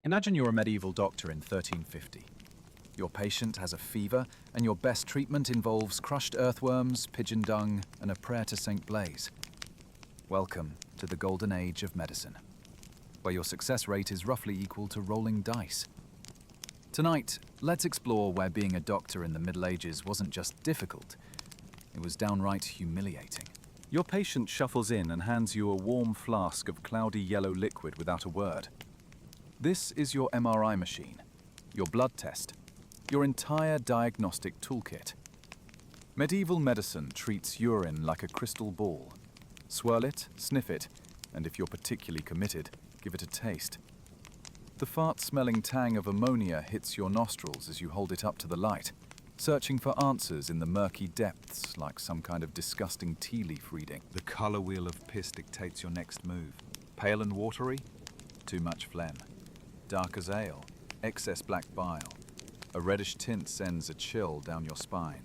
Imagine you're a medieval doctor in 1350. Your patient has a fever, and your best treatment involves crushed earthworms, pigeon dung, and a prayer to Saint Blaise. Welcome to the golden age of medicine, where your success rate is roughly equal to rolling dice. Tonight, let's explore where being a doctor in the Middle Ages wasn't just difficult, it was downright humiliating. Your patient shuffles in and hands you a warm flask of cloudy yellow liquid without a word. This is your MRI machine, your blood test, your entire diagnostic toolkit. Medieval medicine treats urine like a crystal ball. Swirl it, sniff it, and if you're particularly committed, give it a taste. The fart-smelling tang of ammonia hits your nostrils as you hold it up to the light, searching for answers in the murky depths like some kind of disgusting tea leaf reading. The color wheel of piss dictates your next move. Pale and watery? Too much phlegm. Dark as ale, excess black bile. A reddish tint sends a chill down your spine.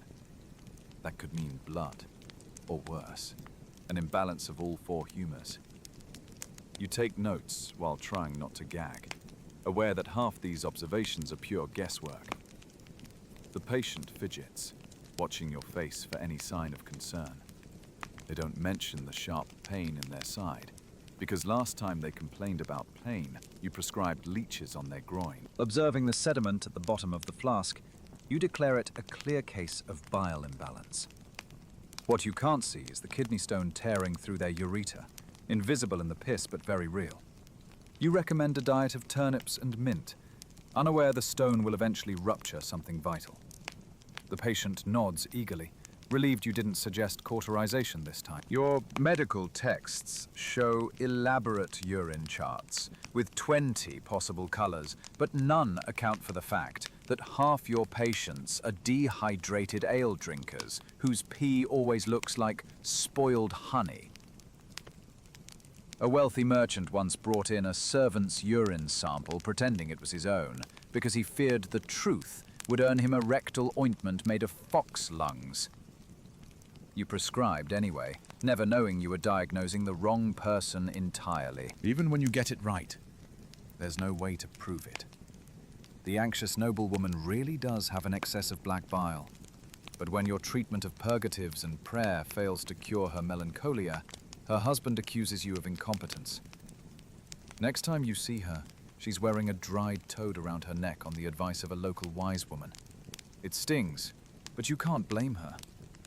That could mean blood, or worse, an imbalance of all four humors. You take notes while trying not to gag, aware that half these observations are pure guesswork. The patient fidgets, watching your face for any sign of concern. They don't mention the sharp pain in their side, because last time they complained about pain, you prescribed leeches on their groin. Observing the sediment at the bottom of the flask, you declare it a clear case of bile imbalance. What you can't see is the kidney stone tearing through their ureter, invisible in the piss but very real. You recommend a diet of turnips and mint, unaware the stone will eventually rupture something vital. The patient nods eagerly, relieved you didn't suggest cauterization this time. Your medical texts show elaborate urine charts with 20 possible colors, but none account for the fact that half your patients are dehydrated ale drinkers whose pee always looks like spoiled honey. A wealthy merchant once brought in a servant's urine sample pretending it was his own because he feared the truth would earn him a rectal ointment made of fox lungs. You prescribed anyway, never knowing you were diagnosing the wrong person entirely. Even when you get it right, there's no way to prove it. The anxious noblewoman really does have an excess of black bile. But when your treatment of purgatives and prayer fails to cure her melancholia, her husband accuses you of incompetence. Next time you see her, she's wearing a dried toad around her neck on the advice of a local wise woman. It stings, but you can't blame her.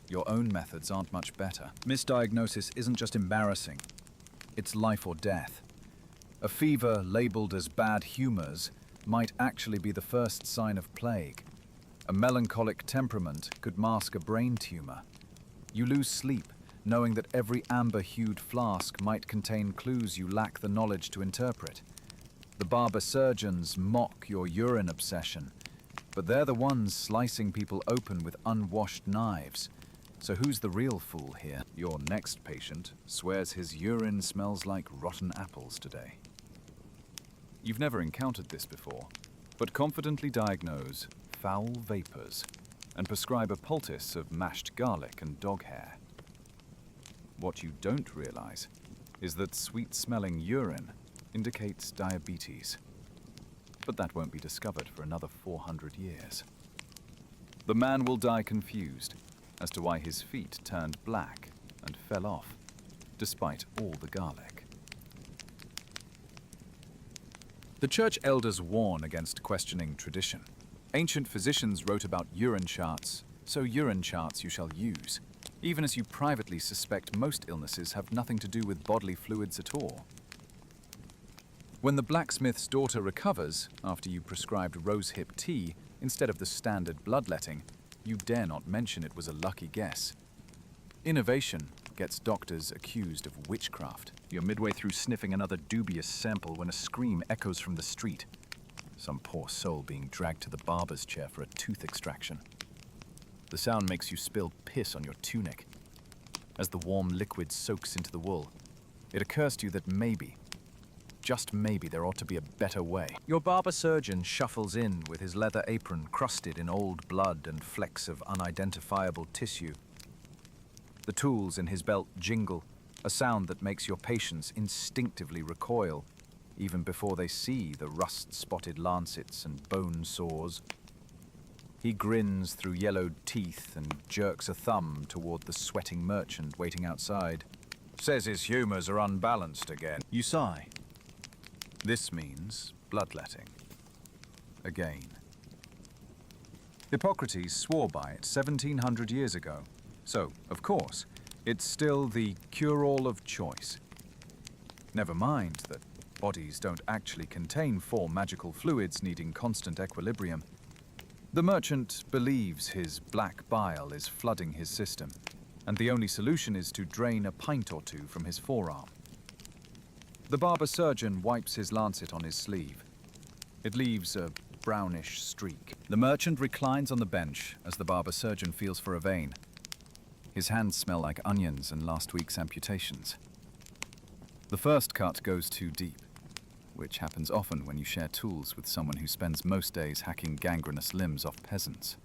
Your own methods aren't much better. Misdiagnosis isn't just embarrassing, it's life or death. A fever labeled as bad humors might actually be the first sign of plague. A melancholic temperament could mask a brain tumor. You lose sleep, knowing that every amber-hued flask might contain clues you lack the knowledge to interpret. The barber surgeons mock your urine obsession, but they're the ones slicing people open with unwashed knives. So who's the real fool here? Your next patient swears his urine smells like rotten apples today. You've never encountered this before, but confidently diagnose foul vapors and prescribe a poultice of mashed garlic and dog hair. What you don't realize is that sweet-smelling urine indicates diabetes. But that won't be discovered for another 400 years. The man will die confused as to why his feet turned black and fell off, despite all the garlic. The church elders warn against questioning tradition. Ancient physicians wrote about urine charts, so urine charts you shall use, even as you privately suspect most illnesses have nothing to do with bodily fluids at all. When the blacksmith's daughter recovers after you prescribed rosehip tea instead of the standard bloodletting, you dare not mention it was a lucky guess. Innovation gets doctors accused of witchcraft. You're midway through sniffing another dubious sample when a scream echoes from the street. Some poor soul being dragged to the barber's chair for a tooth extraction. The sound makes you spill piss on your tunic. As the warm liquid soaks into the wool, it occurs to you that maybe, just maybe, there ought to be a better way. Your barber surgeon shuffles in with his leather apron crusted in old blood and flecks of unidentifiable tissue. The tools in his belt jingle, a sound that makes your patients instinctively recoil. even before they see the rust-spotted lancets and bone sores. He grins through yellowed teeth and jerks a thumb toward the sweating merchant waiting outside. Says his humors are unbalanced again. You sigh. This means bloodletting. Again. Hippocrates swore by it 1700 years ago. So, of course, it's still the cure-all of choice. Never mind that bodies don't actually contain 4 magical fluids needing constant equilibrium. The merchant believes his black bile is flooding his system, and the only solution is to drain a pint or 2 from his forearm. The barber surgeon wipes his lancet on his sleeve. It leaves a brownish streak. The merchant reclines on the bench as the barber surgeon feels for a vein. His hands smell like onions and last week's amputations. The first cut goes too deep, which happens often when you share tools with someone who spends most days hacking gangrenous limbs off peasants.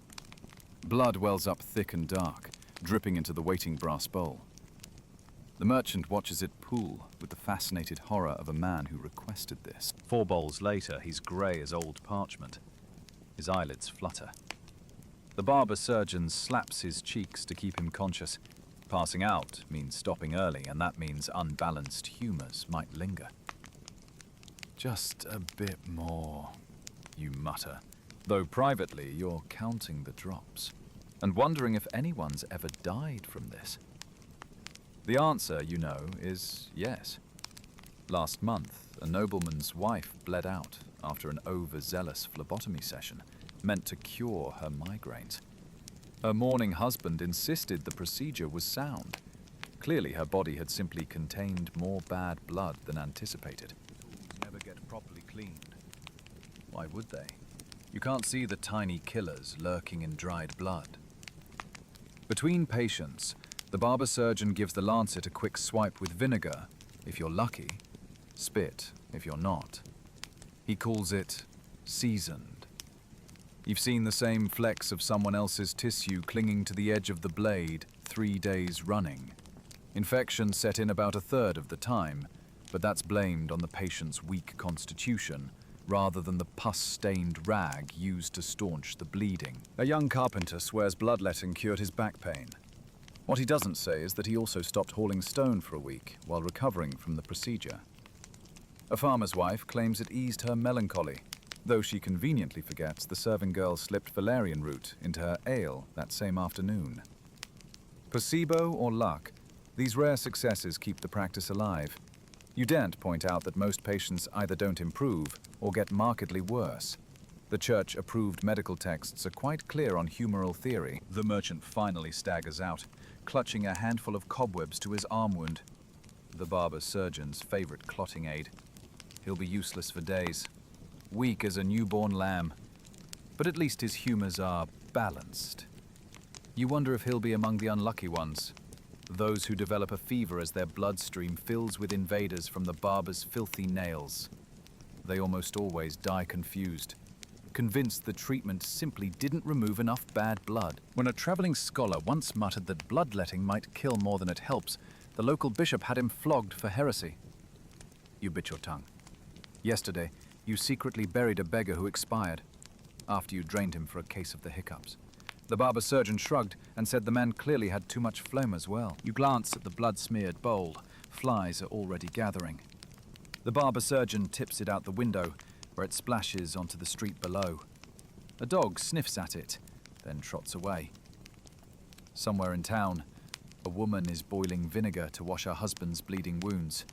Blood wells up thick and dark, dripping into the waiting brass bowl. The merchant watches it pool with the fascinated horror of a man who requested this. 4 bowls later, he's grey as old parchment. His eyelids flutter. The barber surgeon slaps his cheeks to keep him conscious. Passing out means stopping early, and that means unbalanced humours might linger. Just a bit more, you mutter, though privately you're counting the drops and wondering if anyone's ever died from this. The answer, you know, is yes. Last month, a nobleman's wife bled out after an overzealous phlebotomy session meant to cure her migraines. Her mourning husband insisted the procedure was sound. Clearly, her body had simply contained more bad blood than anticipated. Tools never get properly cleaned. Why would they? You can't see the tiny killers lurking in dried blood. Between patients, the barber surgeon gives the lancet a quick swipe with vinegar, if you're lucky, spit, if you're not. He calls it seasoned. You've seen the same flecks of someone else's tissue clinging to the edge of the blade 3 days running. Infection set in about 1/3 of the time, but that's blamed on the patient's weak constitution, rather than the pus-stained rag used to staunch the bleeding. A young carpenter swears bloodletting cured his back pain. What he doesn't say is that he also stopped hauling stone for a week while recovering from the procedure. A farmer's wife claims it eased her melancholy, though she conveniently forgets the serving girl slipped valerian root into her ale that same afternoon. Placebo or luck, these rare successes keep the practice alive. You daren't point out that most patients either don't improve or get markedly worse. The church-approved medical texts are quite clear on humoral theory. The merchant finally staggers out, clutching a handful of cobwebs to his arm wound. The barber surgeon's favorite clotting aid. He'll be useless for days, weak as a newborn lamb. But at least his humors are balanced. You wonder if he'll be among the unlucky ones, those who develop a fever as their bloodstream fills with invaders from the barber's filthy nails. They almost always die confused, convinced the treatment simply didn't remove enough bad blood. When a traveling scholar once muttered that bloodletting might kill more than it helps, the local bishop had him flogged for heresy. You bit your tongue. Yesterday, you secretly buried a beggar who expired, after you drained him for a case of the hiccups. The barber surgeon shrugged and said the man clearly had too much phlegm as well. You glance at the blood-smeared bowl. Flies are already gathering. The barber surgeon tips it out the window, where it splashes onto the street below. A dog sniffs at it, then trots away. Somewhere in town, a woman is boiling vinegar to wash her husband's bleeding wounds,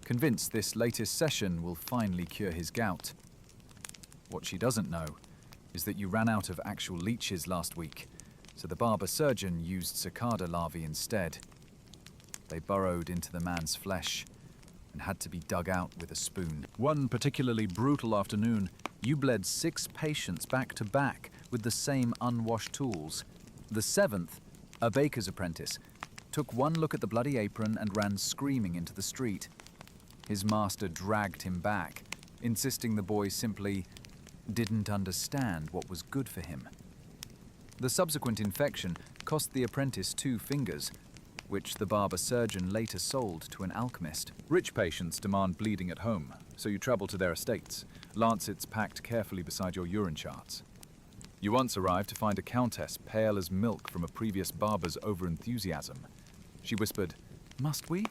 convinced this latest session will finally cure his gout. What she doesn't know is that you ran out of actual leeches last week, so the barber surgeon used cicada larvae instead. They burrowed into the man's flesh and had to be dug out with a spoon. One particularly brutal afternoon, you bled 6 patients back to back with the same unwashed tools. The 7th, a baker's apprentice, took one look at the bloody apron and ran screaming into the street. His master dragged him back, insisting the boy simply didn't understand what was good for him. The subsequent infection cost the apprentice 2 fingers, which the barber surgeon later sold to an alchemist. Rich patients demand bleeding at home, so you travel to their estates, lancets packed carefully beside your urine charts. You once arrived to find a countess pale as milk from a previous barber's overenthusiasm. She whispered, "Must we?"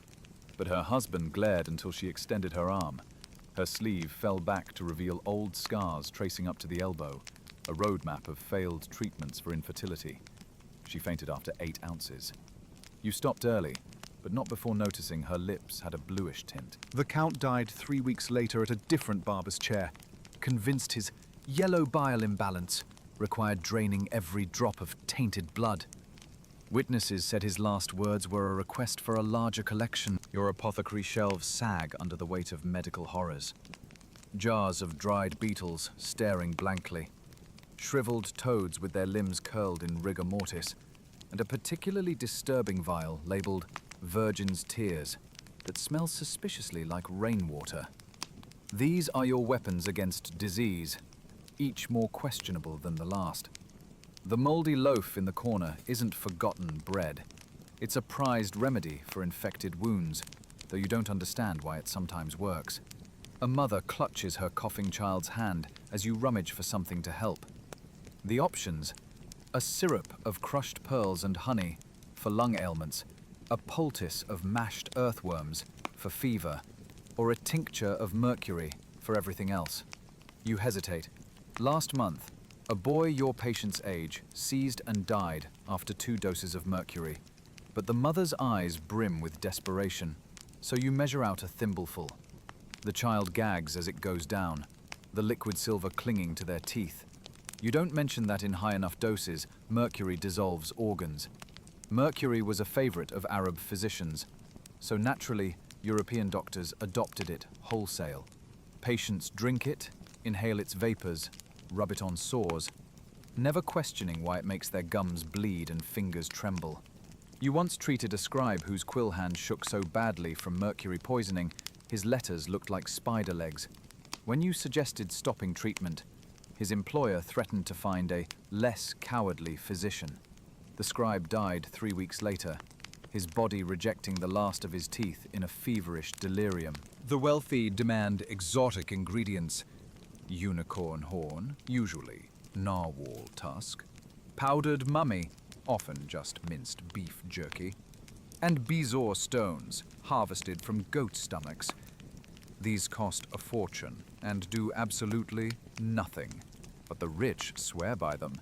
But her husband glared until she extended her arm. Her sleeve fell back to reveal old scars tracing up to the elbow, a roadmap of failed treatments for infertility. She fainted after 8 ounces. You stopped early, but not before noticing her lips had a bluish tint. The Count died 3 weeks later at a different barber's chair, convinced his yellow bile imbalance required draining every drop of tainted blood. Witnesses said his last words were a request for a larger collection. Your apothecary shelves sag under the weight of medical horrors. Jars of dried beetles staring blankly, shriveled toads with their limbs curled in rigor mortis, and a particularly disturbing vial labeled Virgin's Tears that smells suspiciously like rainwater. These are your weapons against disease, each more questionable than the last. The moldy loaf in the corner isn't forgotten bread. It's a prized remedy for infected wounds, though you don't understand why it sometimes works. A mother clutches her coughing child's hand as you rummage for something to help. The options: a syrup of crushed pearls and honey for lung ailments, a poultice of mashed earthworms for fever, or a tincture of mercury for everything else. You hesitate. Last month, a boy your patient's age seized and died after 2 doses of mercury, but the mother's eyes brim with desperation, so you measure out a thimbleful. The child gags as it goes down, the liquid silver clinging to their teeth. You don't mention that in high enough doses, mercury dissolves organs. Mercury was a favorite of Arab physicians, so naturally, European doctors adopted it wholesale. Patients drink it, inhale its vapors, rub it on sores, never questioning why it makes their gums bleed and fingers tremble. You once treated a scribe whose quill hand shook so badly from mercury poisoning, his letters looked like spider legs. When you suggested stopping treatment, his employer threatened to find a less cowardly physician. The scribe died 3 weeks later, his body rejecting the last of his teeth in a feverish delirium. The wealthy demand exotic ingredients: unicorn horn, usually narwhal tusk, powdered mummy, often just minced beef jerky, and bezoar stones, harvested from goat stomachs. These cost a fortune and do absolutely nothing, but the rich swear by them.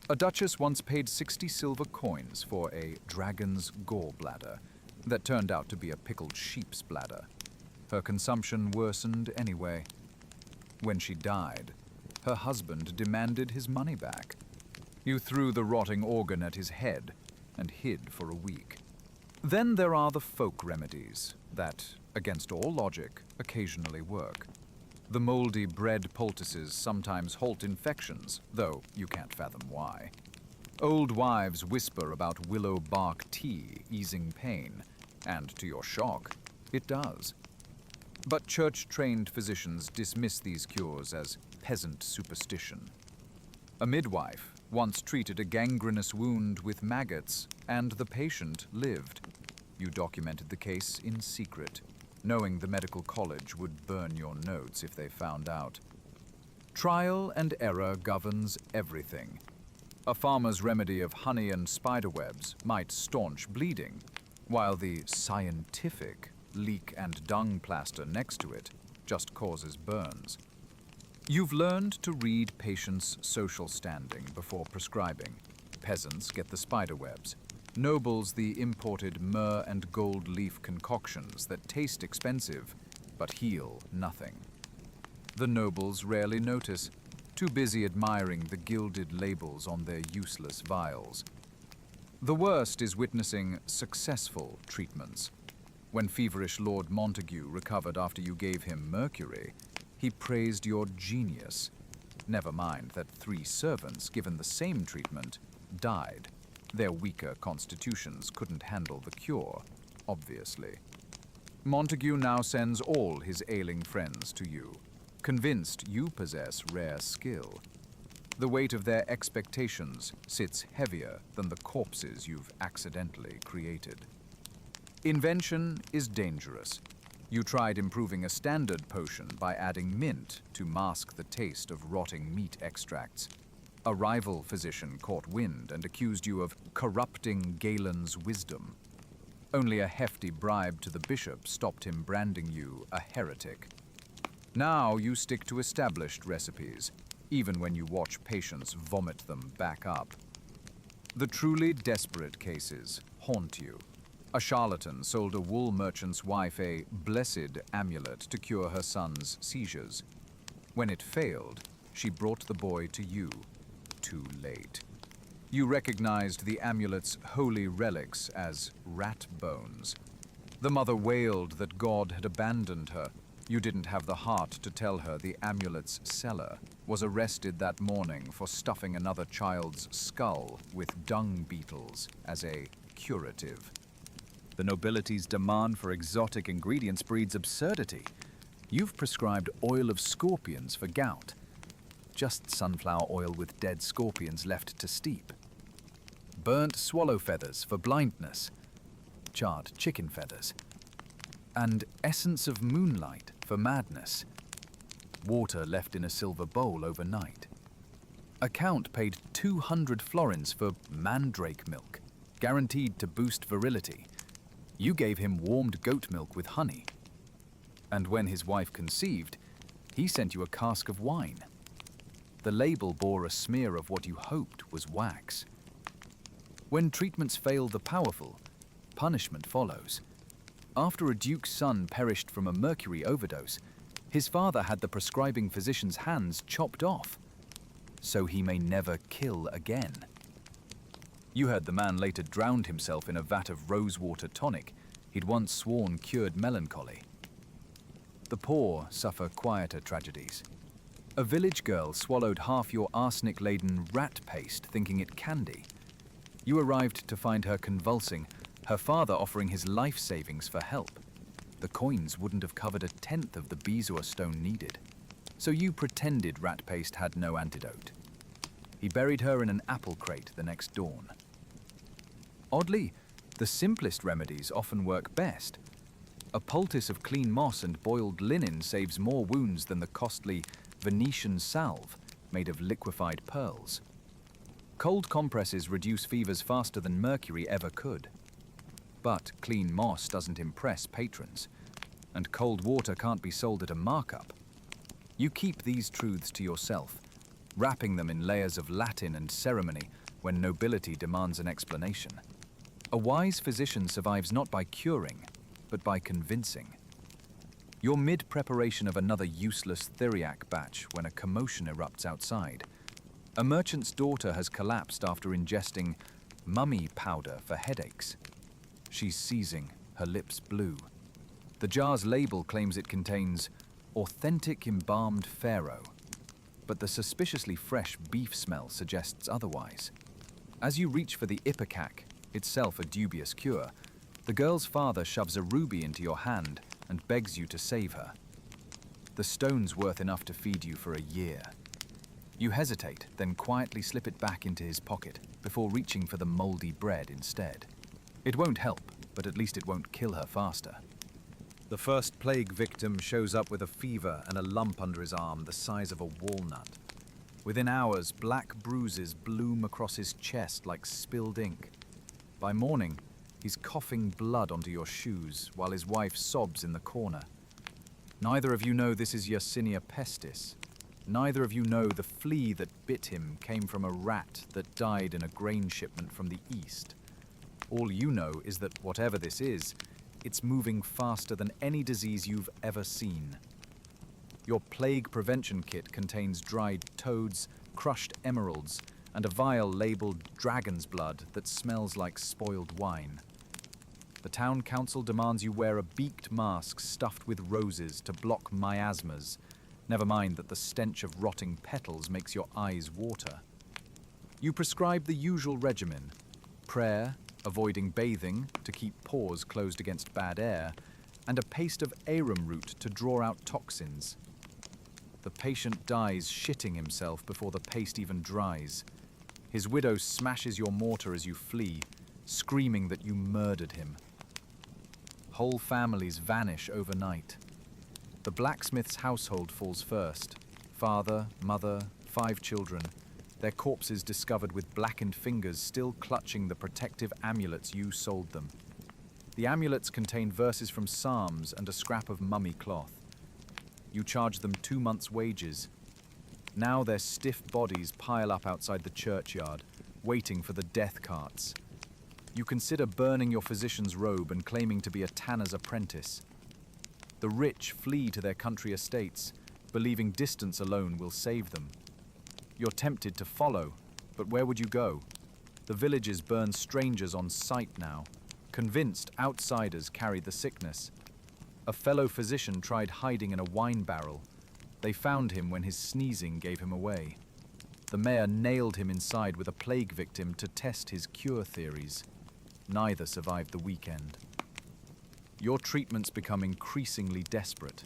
A duchess once paid 60 silver coins for a dragon's gallbladder that turned out to be a pickled sheep's bladder. Her consumption worsened anyway. When she died, her husband demanded his money back. You threw the rotting organ at his head and hid for a week. Then there are the folk remedies that, against all logic, occasionally work. The moldy bread poultices sometimes halt infections, though you can't fathom why. Old wives whisper about willow bark tea easing pain, and to your shock, it does. But church-trained physicians dismiss these cures as peasant superstition. A midwife once treated a gangrenous wound with maggots, and the patient lived. You documented the case in secret, knowing the medical college would burn your notes if they found out. Trial and error governs everything. A farmer's remedy of honey and spiderwebs might staunch bleeding, while the scientific leek and dung plaster next to it just causes burns. You've learned to read patients' social standing before prescribing. Peasants get the spiderwebs. Nobles the imported myrrh and gold leaf concoctions that taste expensive but heal nothing. The nobles rarely notice, too busy admiring the gilded labels on their useless vials. The worst is witnessing successful treatments. When feverish Lord Montague recovered after you gave him mercury, he praised your genius. Never mind that 3 servants given the same treatment died. Their weaker constitutions couldn't handle the cure, obviously. Montague now sends all his ailing friends to you, convinced you possess rare skill. The weight of their expectations sits heavier than the corpses you've accidentally created. Invention is dangerous. You tried improving a standard potion by adding mint to mask the taste of rotting meat extracts. A rival physician caught wind and accused you of corrupting Galen's wisdom. Only a hefty bribe to the bishop stopped him branding you a heretic. Now you stick to established recipes, even when you watch patients vomit them back up. The truly desperate cases haunt you. A charlatan sold a wool merchant's wife a blessed amulet to cure her son's seizures. When it failed, she brought the boy to you. Too late. You recognized the amulet's holy relics as rat bones. The mother wailed that God had abandoned her. You didn't have the heart to tell her the amulet's seller was arrested that morning for stuffing another child's skull with dung beetles as a curative. The nobility's demand for exotic ingredients breeds absurdity. You've prescribed oil of scorpions for gout. Just sunflower oil with dead scorpions left to steep. Burnt swallow feathers for blindness. Charred chicken feathers. And essence of moonlight for madness. Water left in a silver bowl overnight. A count paid 200 florins for mandrake milk, guaranteed to boost virility. You gave him warmed goat milk with honey. And when his wife conceived, he sent you a cask of wine. The label bore a smear of what you hoped was wax. When treatments fail the powerful, punishment follows. After a duke's son perished from a mercury overdose, his father had the prescribing physician's hands chopped off, so he may never kill again. You heard the man later drowned himself in a vat of rosewater tonic he'd once sworn cured melancholy. The poor suffer quieter tragedies. A village girl swallowed half your arsenic-laden rat paste thinking it candy. You arrived to find her convulsing, her father offering his life savings for help. The coins wouldn't have covered 1/10 of the bezoar stone needed, so you pretended rat paste had no antidote. He buried her in an apple crate the next dawn. Oddly, the simplest remedies often work best. A poultice of clean moss and boiled linen saves more wounds than the costly Venetian salve made of liquefied pearls. Cold compresses reduce fevers faster than mercury ever could. But clean moss doesn't impress patrons, and cold water can't be sold at a markup. You keep these truths to yourself, wrapping them in layers of Latin and ceremony when nobility demands an explanation. A wise physician survives not by curing, but by convincing. You're mid-preparation of another useless Theriac batch when a commotion erupts outside. A merchant's daughter has collapsed after ingesting mummy powder for headaches. She's seizing, her lips blue. The jar's label claims it contains authentic embalmed pharaoh, but the suspiciously fresh beef smell suggests otherwise. As you reach for the ipecac, itself a dubious cure, the girl's father shoves a ruby into your hand and begs you to save her. The stone's worth enough to feed you for a year. You hesitate, then quietly slip it back into his pocket before reaching for the moldy bread instead. It won't help, but at least it won't kill her faster. The first plague victim shows up with a fever and a lump under his arm the size of a walnut. Within hours, black bruises bloom across his chest like spilled ink. By morning, he's coughing blood onto your shoes while his wife sobs in the corner. Neither of you know this is Yersinia pestis. Neither of you know the flea that bit him came from a rat that died in a grain shipment from the east. All you know is that whatever this is, it's moving faster than any disease you've ever seen. Your plague prevention kit contains dried toads, crushed emeralds, and a vial labeled dragon's blood that smells like spoiled wine. The town council demands you wear a beaked mask stuffed with roses to block miasmas. Never mind that the stench of rotting petals makes your eyes water. You prescribe the usual regimen: prayer, avoiding bathing to keep pores closed against bad air, and a paste of arum root to draw out toxins. The patient dies shitting himself before the paste even dries. His widow smashes your mortar as you flee, screaming that you murdered him. Whole families vanish overnight. The blacksmith's household falls first. Father, mother, 5 children, their corpses discovered with blackened fingers still clutching the protective amulets you sold them. The amulets contain verses from Psalms and a scrap of mummy cloth. You charge them 2 months' wages. Now their stiff bodies pile up outside the churchyard, waiting for the death carts. You consider burning your physician's robe and claiming to be a tanner's apprentice. The rich flee to their country estates, believing distance alone will save them. You're tempted to follow, but where would you go? The villages burn strangers on sight now, convinced outsiders carry the sickness. A fellow physician tried hiding in a wine barrel. They found him when his sneezing gave him away. The mayor nailed him inside with a plague victim to test his cure theories. Neither survived the weekend. Your treatments become increasingly desperate.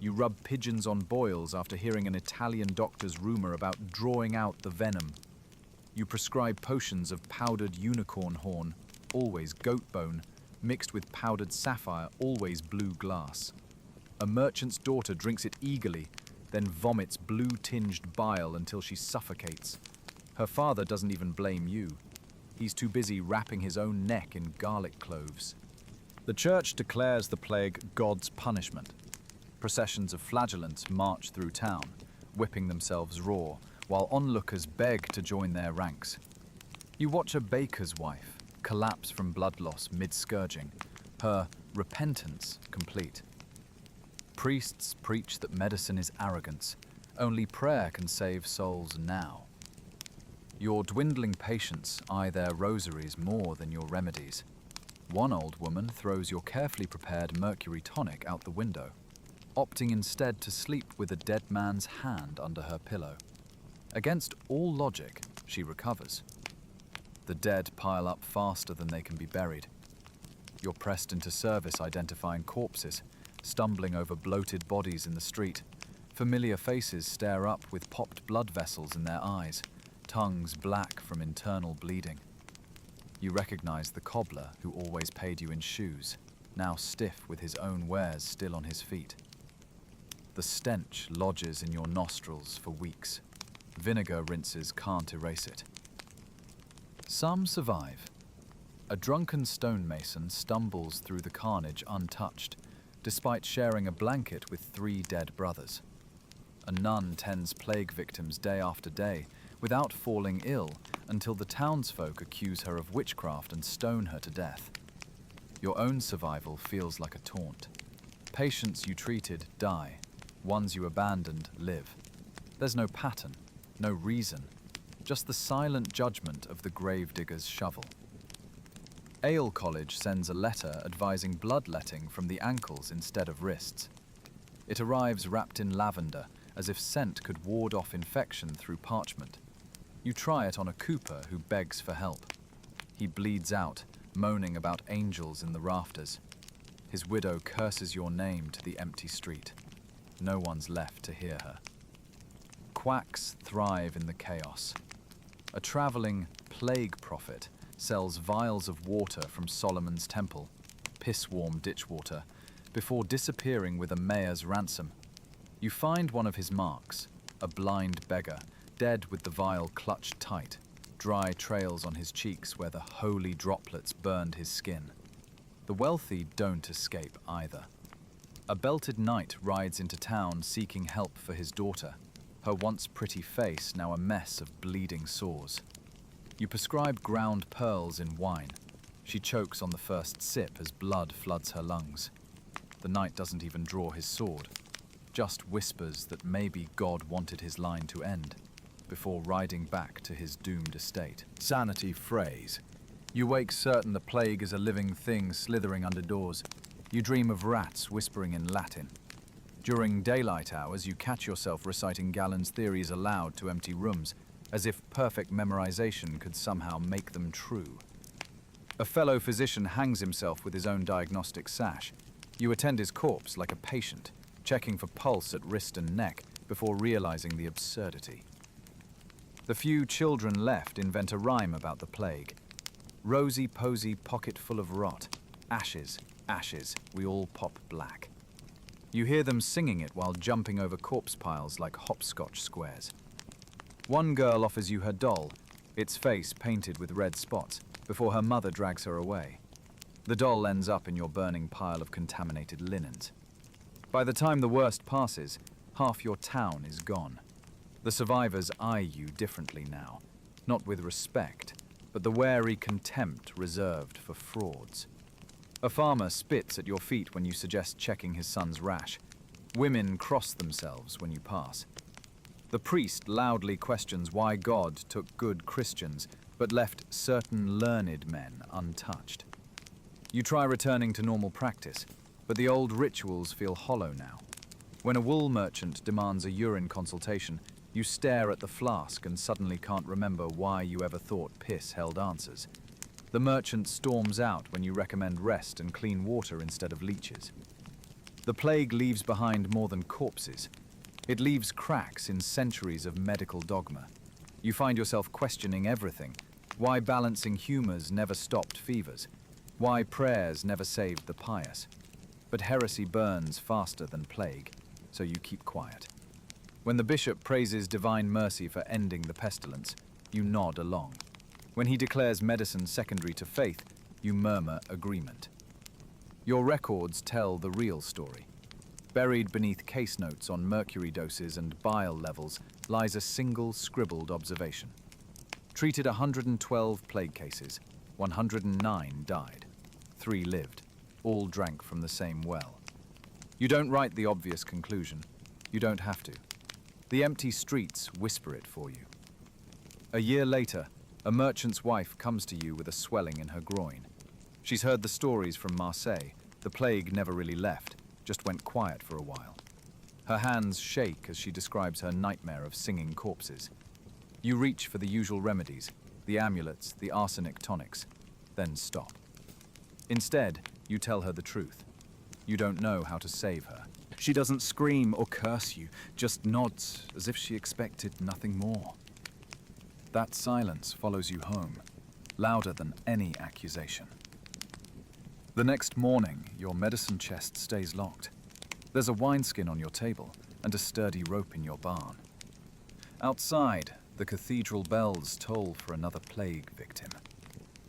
You rub pigeons on boils after hearing an Italian doctor's rumor about drawing out the venom. You prescribe potions of powdered unicorn horn, always goat bone, mixed with powdered sapphire, always blue glass. A merchant's daughter drinks it eagerly, then vomits blue-tinged bile until she suffocates. Her father doesn't even blame you. He's too busy wrapping his own neck in garlic cloves. The church declares the plague God's punishment. Processions of flagellants march through town, whipping themselves raw, while onlookers beg to join their ranks. You watch a baker's wife collapse from blood loss mid-scourging, her repentance complete. Priests preach that medicine is arrogance. Only prayer can save souls now. Your dwindling patients eye their rosaries more than your remedies. One old woman throws your carefully prepared mercury tonic out the window, opting instead to sleep with a dead man's hand under her pillow. Against all logic, she recovers. The dead pile up faster than they can be buried. You're pressed into service identifying corpses, stumbling over bloated bodies in the street. Familiar faces stare up with popped blood vessels in their eyes, tongues black from internal bleeding. You recognize the cobbler who always paid you in shoes, now stiff with his own wares still on his feet. The stench lodges in your nostrils for weeks. Vinegar rinses can't erase it. Some survive. A drunken stonemason stumbles through the carnage untouched, despite sharing a blanket with 3 dead brothers. A nun tends plague victims day after day, without falling ill until the townsfolk accuse her of witchcraft and stone her to death. Your own survival feels like a taunt. Patients you treated die. Ones you abandoned live. There's no pattern, no reason, just the silent judgment of the gravedigger's shovel. Ale College sends a letter advising bloodletting from the ankles instead of wrists. It arrives wrapped in lavender, as if scent could ward off infection through parchment. You try it on a cooper who begs for help. He bleeds out, moaning about angels in the rafters. His widow curses your name to the empty street. No one's left to hear her. Quacks thrive in the chaos. A traveling plague prophet sells vials of water from Solomon's temple, piss-warm ditch water, before disappearing with a mayor's ransom. You find one of his marks, a blind beggar, dead with the vial clutched tight, dry trails on his cheeks where the holy droplets burned his skin. The wealthy don't escape either. A belted knight rides into town seeking help for his daughter, her once pretty face now a mess of bleeding sores. You prescribe ground pearls in wine. She chokes on the first sip as blood floods her lungs. The knight doesn't even draw his sword, just whispers that maybe God wanted his line to end, before riding back to his doomed estate. Sanity frays. You wake certain the plague is a living thing slithering under doors. You dream of rats whispering in Latin. During daylight hours, you catch yourself reciting Galen's theories aloud to empty rooms, as if perfect memorization could somehow make them true. A fellow physician hangs himself with his own diagnostic sash. You attend his corpse like a patient, checking for pulse at wrist and neck before realizing the absurdity. The few children left invent a rhyme about the plague. Rosy-posy pocket full of rot, ashes, ashes, we all pop black. You hear them singing it while jumping over corpse piles like hopscotch squares. One girl offers you her doll, its face painted with red spots, before her mother drags her away. The doll ends up in your burning pile of contaminated linens. By the time the worst passes, half your town is gone. The survivors eye you differently now, not with respect, but the wary contempt reserved for frauds. A farmer spits at your feet when you suggest checking his son's rash. Women cross themselves when you pass. The priest loudly questions why God took good Christians, but left certain learned men untouched. You try returning to normal practice, but the old rituals feel hollow now. When a wool merchant demands a urine consultation, you stare at the flask and suddenly can't remember why you ever thought piss held answers. The merchant storms out when you recommend rest and clean water instead of leeches. The plague leaves behind more than corpses. It leaves cracks in centuries of medical dogma. You find yourself questioning everything. Why balancing humours never stopped fevers. Why prayers never saved the pious. But heresy burns faster than plague, so you keep quiet. When the bishop praises divine mercy for ending the pestilence, you nod along. When he declares medicine secondary to faith, you murmur agreement. Your records tell the real story. Buried beneath case notes on mercury doses and bile levels lies a single scribbled observation. Treated 112 plague cases, 109 died. 3 lived. All drank from the same well. You don't write the obvious conclusion. You don't have to. The empty streets whisper it for you. A year later, a merchant's wife comes to you with a swelling in her groin. She's heard the stories from Marseille. The plague never really left, just went quiet for a while. Her hands shake as she describes her nightmare of singing corpses. You reach for the usual remedies, the amulets, the arsenic tonics, then stop. Instead, you tell her the truth. You don't know how to save her. She doesn't scream or curse you, just nods as if she expected nothing more. That silence follows you home, louder than any accusation. The next morning, your medicine chest stays locked. There's a wineskin on your table and a sturdy rope in your barn. Outside, the cathedral bells toll for another plague victim.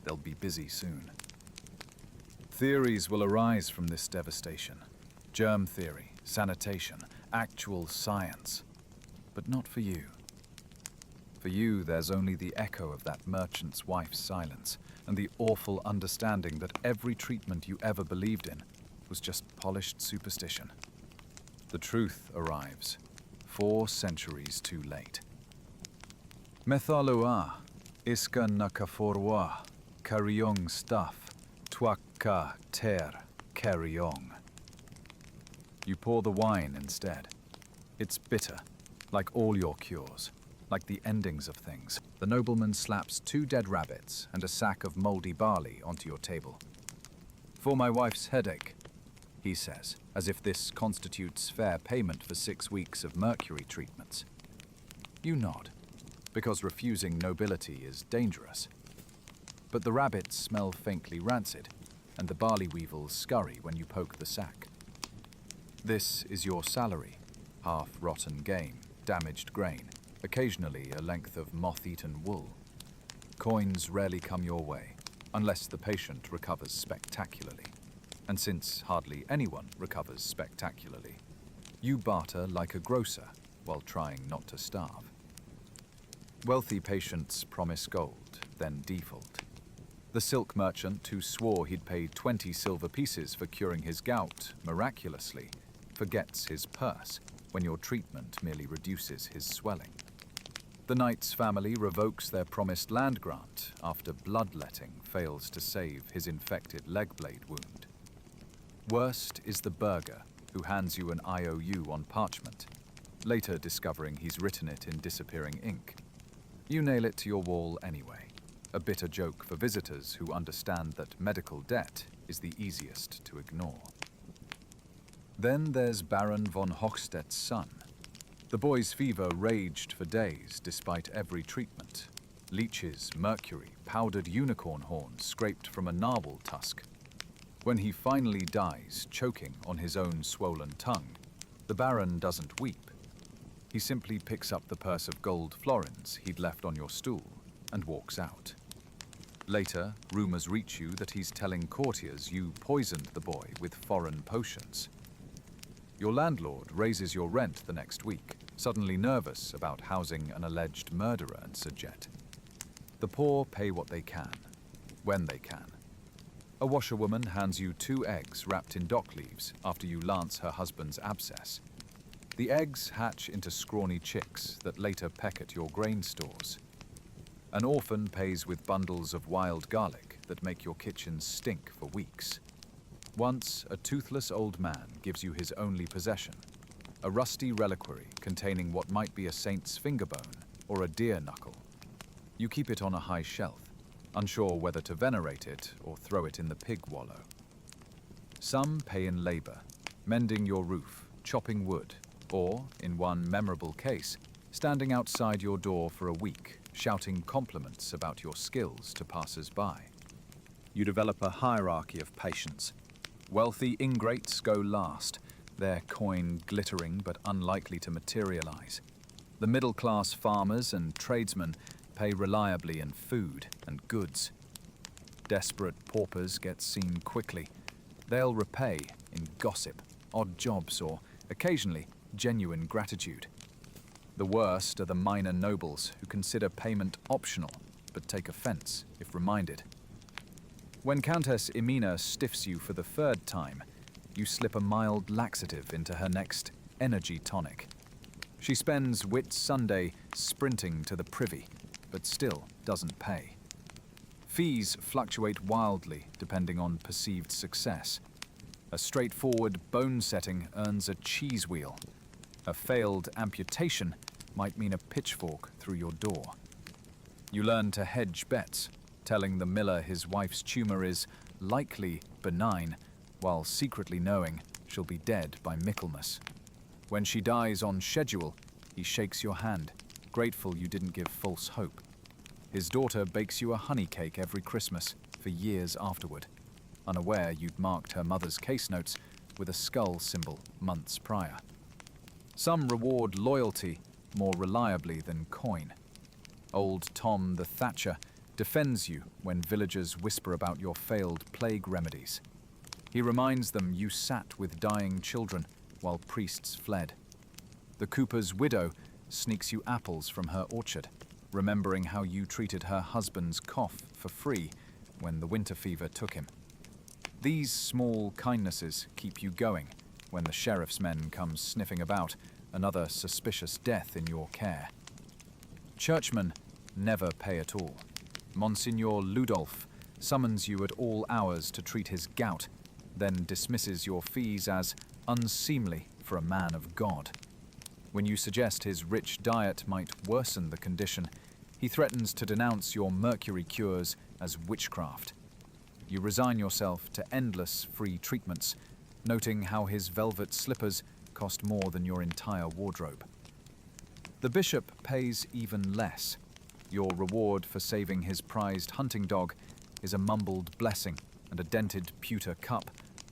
They'll be busy soon. Theories will arise from this devastation. Germ theory, sanitation, actual science. But not for you. For you, there's only the echo of that merchant's wife's silence and the awful understanding that every treatment you ever believed in was just polished superstition. The truth arrives, 4 centuries too late. Methalua, iska nakaforwa, karyong stuff, twaka ter karyong. You pour the wine instead. It's bitter, like all your cures, like the endings of things. The nobleman slaps 2 dead rabbits and a sack of moldy barley onto your table. For my wife's headache, he says, as if this constitutes fair payment for 6 weeks of mercury treatments. You nod, because refusing nobility is dangerous. But the rabbits smell faintly rancid, and the barley weevils scurry when you poke the sack. This is your salary, half-rotten game, damaged grain, occasionally a length of moth-eaten wool. Coins rarely come your way, unless the patient recovers spectacularly. And since hardly anyone recovers spectacularly, you barter like a grocer while trying not to starve. Wealthy patients promise gold, then default. The silk merchant who swore he'd pay 20 silver pieces for curing his gout, miraculously, forgets his purse when your treatment merely reduces his swelling. The knight's family revokes their promised land grant after bloodletting fails to save his infected leg blade wound. Worst is the burgher who hands you an IOU on parchment, later discovering he's written it in disappearing ink. You nail it to your wall anyway, a bitter joke for visitors who understand that medical debt is the easiest to ignore. Then there's Baron von Hochstedt's son. The boy's fever raged for days despite every treatment. Leeches, mercury, powdered unicorn horns scraped from a narwhal tusk. When he finally dies, choking on his own swollen tongue, the Baron doesn't weep. He simply picks up the purse of gold florins he'd left on your stool and walks out. Later, rumors reach you that he's telling courtiers you poisoned the boy with foreign potions. Your landlord raises your rent the next week, suddenly nervous about housing an alleged murderer and Sajet. The poor pay what they can, when they can. A washerwoman hands you 2 eggs wrapped in dock leaves after you lance her husband's abscess. The eggs hatch into scrawny chicks that later peck at your grain stores. An orphan pays with bundles of wild garlic that make your kitchen stink for weeks. Once, a toothless old man gives you his only possession, a rusty reliquary containing what might be a saint's finger bone or a deer knuckle. You keep it on a high shelf, unsure whether to venerate it or throw it in the pig wallow. Some pay in labor, mending your roof, chopping wood, or, in one memorable case, standing outside your door for a week, shouting compliments about your skills to passers-by. You develop a hierarchy of patience. Wealthy ingrates go last, their coin glittering but unlikely to materialize. The middle-class farmers and tradesmen pay reliably in food and goods. Desperate paupers get seen quickly. They'll repay in gossip, odd jobs, or, occasionally, genuine gratitude. The worst are the minor nobles who consider payment optional, but take offense if reminded. When Countess Emina stiffs you for the 3rd time, you slip a mild laxative into her next energy tonic. She spends Whit Sunday sprinting to the privy, but still doesn't pay. Fees fluctuate wildly depending on perceived success. A straightforward bone setting earns a cheese wheel. A failed amputation might mean a pitchfork through your door. You learn to hedge bets, telling the miller his wife's tumor is likely benign, while secretly knowing she'll be dead by Michaelmas. When she dies on schedule, he shakes your hand, grateful you didn't give false hope. His daughter bakes you a honey cake every Christmas for years afterward, unaware you'd marked her mother's case notes with a skull symbol months prior. Some reward loyalty more reliably than coin. Old Tom the Thatcher defends you when villagers whisper about your failed plague remedies. He reminds them you sat with dying children while priests fled. The cooper's widow sneaks you apples from her orchard, remembering how you treated her husband's cough for free when the winter fever took him. These small kindnesses keep you going when the sheriff's men come sniffing about another suspicious death in your care. Churchmen never pay at all. Monsignor Ludolf summons you at all hours to treat his gout, then dismisses your fees as unseemly for a man of God. When you suggest his rich diet might worsen the condition, he threatens to denounce your mercury cures as witchcraft. You resign yourself to endless free treatments, noting how his velvet slippers cost more than your entire wardrobe. The bishop pays even less. Your reward for saving his prized hunting dog is a mumbled blessing and a dented pewter cup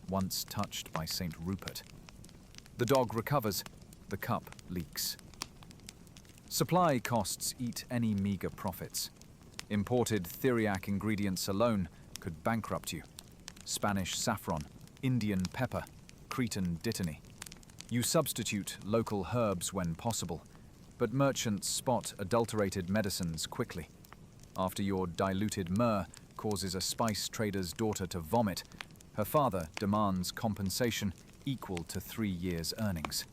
once touched by St. Rupert. The dog recovers, the cup leaks. Supply costs eat any meager profits. Imported Theriac ingredients alone could bankrupt you. Spanish saffron, Indian pepper, Cretan dittany. You substitute local herbs when possible, but merchants spot adulterated medicines quickly. After your diluted myrrh causes a spice trader's daughter to vomit, her father demands compensation equal to 3 years' earnings.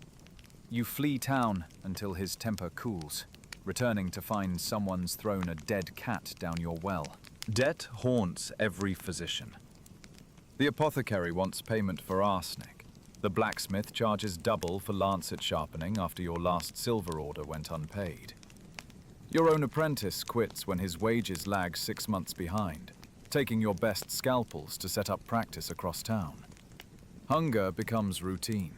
You flee town until his temper cools, returning to find someone's thrown a dead cat down your well. Debt haunts every physician. The apothecary wants payment for arsenic. The blacksmith charges double for lancet sharpening after your last silver order went unpaid. Your own apprentice quits when his wages lag 6 months behind, taking your best scalpels to set up practice across town. Hunger becomes routine.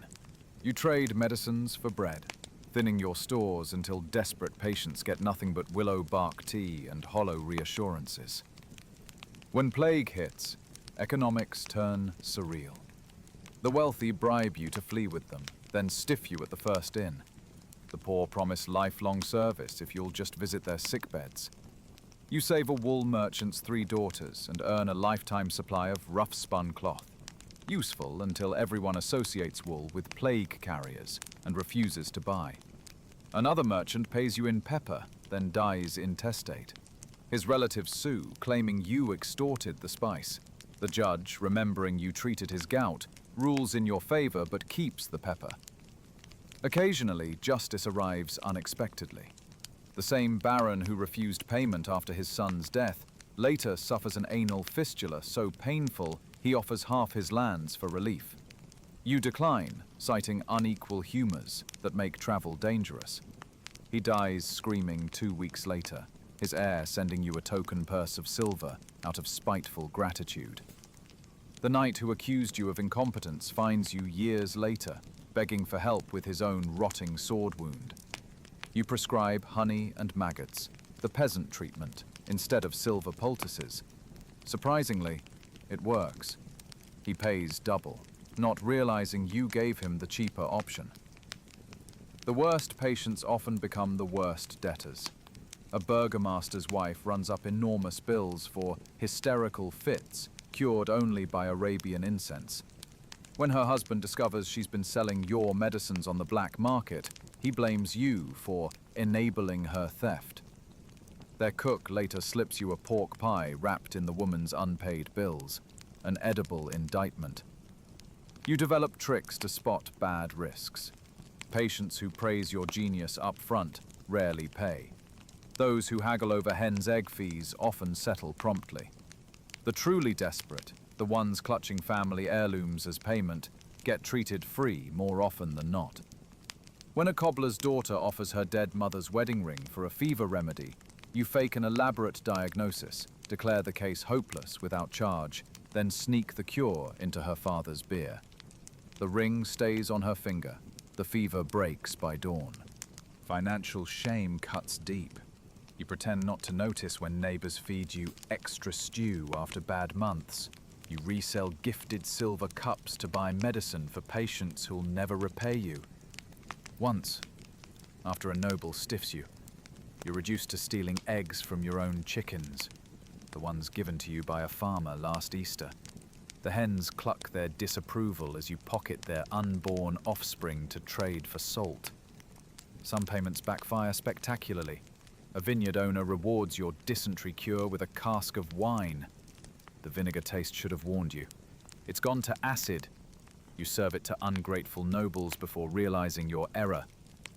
You trade medicines for bread, thinning your stores until desperate patients get nothing but willow bark tea and hollow reassurances. When plague hits, Economics turn surreal. The wealthy bribe you to flee with them, then stiff you at the first inn. The poor promise lifelong service if you'll just visit their sickbeds. You save a wool merchant's 3 daughters and earn a lifetime supply of rough-spun cloth. Useful until everyone associates wool with plague carriers and refuses to buy. Another merchant pays you in pepper, then dies intestate. His relatives sue, claiming you extorted the spice. The judge, remembering you treated his gout, rules in your favor but keeps the pepper. Occasionally, justice arrives unexpectedly. The same baron who refused payment after his son's death later suffers an anal fistula so painful he offers half his lands for relief. You decline, citing unequal humors that make travel dangerous. He dies screaming 2 weeks later, his heir sending you a token purse of silver out of spiteful gratitude. The knight who accused you of incompetence finds you years later, begging for help with his own rotting sword wound. You prescribe honey and maggots, the peasant treatment, instead of silver poultices. Surprisingly, it works. He pays double, not realizing you gave him the cheaper option. The worst patients often become the worst debtors. A burgomaster's wife runs up enormous bills for hysterical fits, cured only by Arabian incense. When her husband discovers she's been selling your medicines on the black market, he blames you for enabling her theft. Their cook later slips you a pork pie wrapped in the woman's unpaid bills, an edible indictment. You develop tricks to spot bad risks. Patients who praise your genius up front rarely pay. Those who haggle over hen's egg fees often settle promptly. The truly desperate, the ones clutching family heirlooms as payment, get treated free more often than not. When a cobbler's daughter offers her dead mother's wedding ring for a fever remedy, you fake an elaborate diagnosis, declare the case hopeless without charge, then sneak the cure into her father's beer. The ring stays on her finger. The fever breaks by dawn. Financial shame cuts deep. You pretend not to notice when neighbors feed you extra stew after bad months. You resell gifted silver cups to buy medicine for patients who'll never repay you. Once, after a noble stiffs you, you're reduced to stealing eggs from your own chickens, the ones given to you by a farmer last Easter. The hens cluck their disapproval as you pocket their unborn offspring to trade for salt. Some payments backfire spectacularly. A vineyard owner rewards your dysentery cure with a cask of wine. The vinegar taste should have warned you. It's gone to acid. You serve it to ungrateful nobles before realizing your error.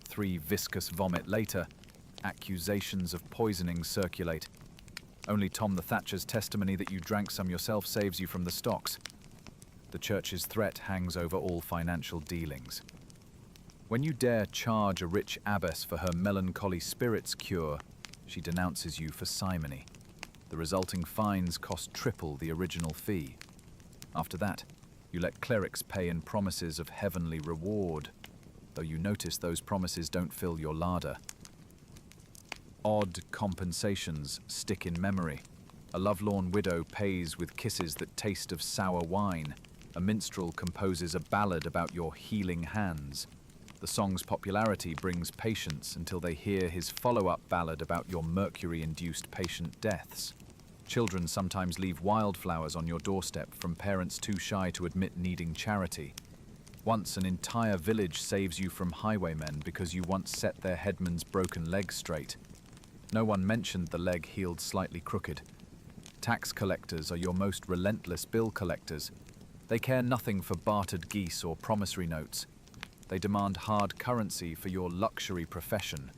3 viscous vomit later, accusations of poisoning circulate. Only Tom the Thatcher's testimony that you drank some yourself saves you from the stocks. The church's threat hangs over all financial dealings. When you dare charge a rich abbess for her melancholy spirits cure, she denounces you for simony. The resulting fines cost triple the original fee. After that, you let clerics pay in promises of heavenly reward, though you notice those promises don't fill your larder. Odd compensations stick in memory. A lovelorn widow pays with kisses that taste of sour wine. A minstrel composes a ballad about your healing hands. The song's popularity brings patience until they hear his follow-up ballad about your mercury-induced patient deaths. Children sometimes leave wildflowers on your doorstep from parents too shy to admit needing charity. Once an entire village saves you from highwaymen because you once set their headman's broken leg straight. No one mentioned the leg healed slightly crooked. Tax collectors are your most relentless bill collectors. They care nothing for bartered geese or promissory notes. They demand hard currency for your luxury profession.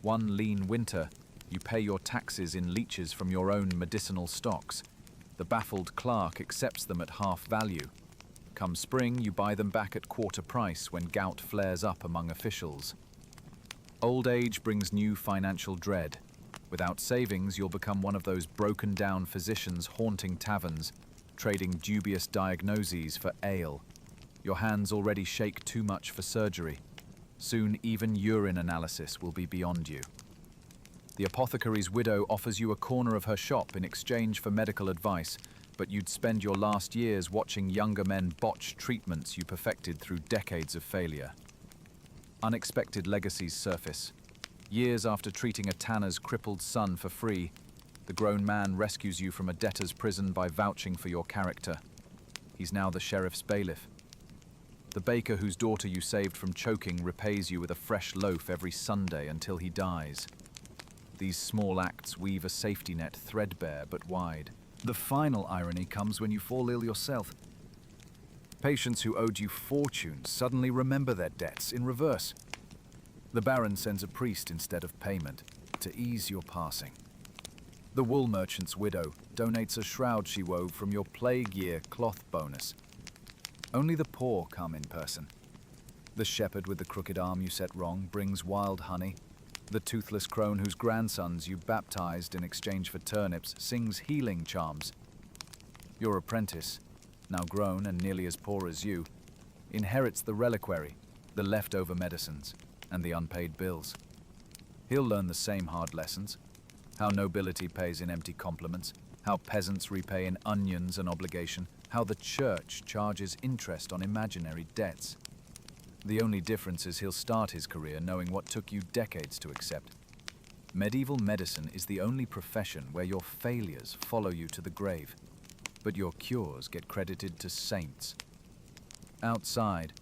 One lean winter, you pay your taxes in leeches from your own medicinal stocks. The baffled clerk accepts them at half value. Come spring, you buy them back at quarter price when gout flares up among officials. Old age brings new financial dread. Without savings, you'll become one of those broken-down physicians haunting taverns, trading dubious diagnoses for ale. Your hands already shake too much for surgery. Soon, even urine analysis will be beyond you. The apothecary's widow offers you a corner of her shop in exchange for medical advice, but you'd spend your last years watching younger men botch treatments you perfected through decades of failure. Unexpected legacies surface. Years after treating a tanner's crippled son for free, the grown man rescues you from a debtor's prison by vouching for your character. He's now the sheriff's bailiff. The baker whose daughter you saved from choking repays you with a fresh loaf every Sunday until he dies. These small acts weave a safety net threadbare but wide. The final irony comes when you fall ill yourself. Patients who owed you fortunes suddenly remember their debts in reverse. The Baron sends a priest instead of payment to ease your passing. The wool merchant's widow donates a shroud she wove from your plague year cloth bonus. Only the poor come in person. The shepherd with the crooked arm you set wrong brings wild honey. The toothless crone whose grandsons you baptized in exchange for turnips sings healing charms. Your apprentice, now grown and nearly as poor as you, inherits the reliquary, the leftover medicines, and the unpaid bills. He'll learn the same hard lessons. How nobility pays in empty compliments, how peasants repay in onions an obligation, how the church charges interest on imaginary debts. The only difference is he'll start his career knowing what took you decades to accept. Medieval medicine is the only profession where your failures follow you to the grave, but your cures get credited to saints. Outside,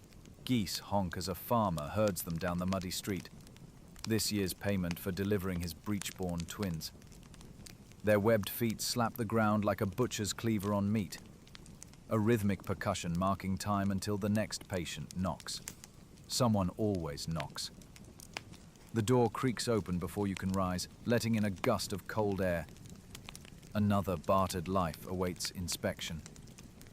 geese honk as a farmer herds them down the muddy street. This year's payment for delivering his breech-born twins. Their webbed feet slap the ground like a butcher's cleaver on meat. A rhythmic percussion marking time until the next patient knocks. Someone always knocks. The door creaks open before you can rise, letting in a gust of cold air. Another bartered life awaits inspection.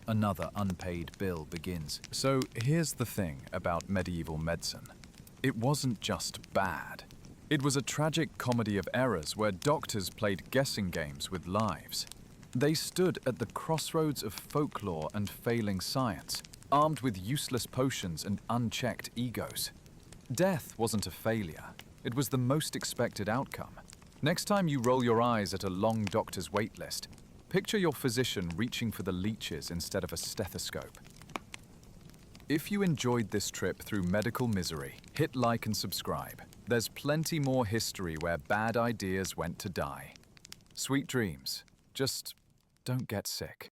Another unpaid bill begins. So here's the thing about medieval medicine. It wasn't just bad. It was a tragic comedy of errors where doctors played guessing games with lives. They stood at the crossroads of folklore and failing science, armed with useless potions and unchecked egos. Death wasn't a failure. It was the most expected outcome. Next time you roll your eyes at a long doctor's wait list, picture your physician reaching for the leeches instead of a stethoscope. If you enjoyed this trip through medical misery, hit like and subscribe. There's plenty more history where bad ideas went to die. Sweet dreams. Just don't get sick.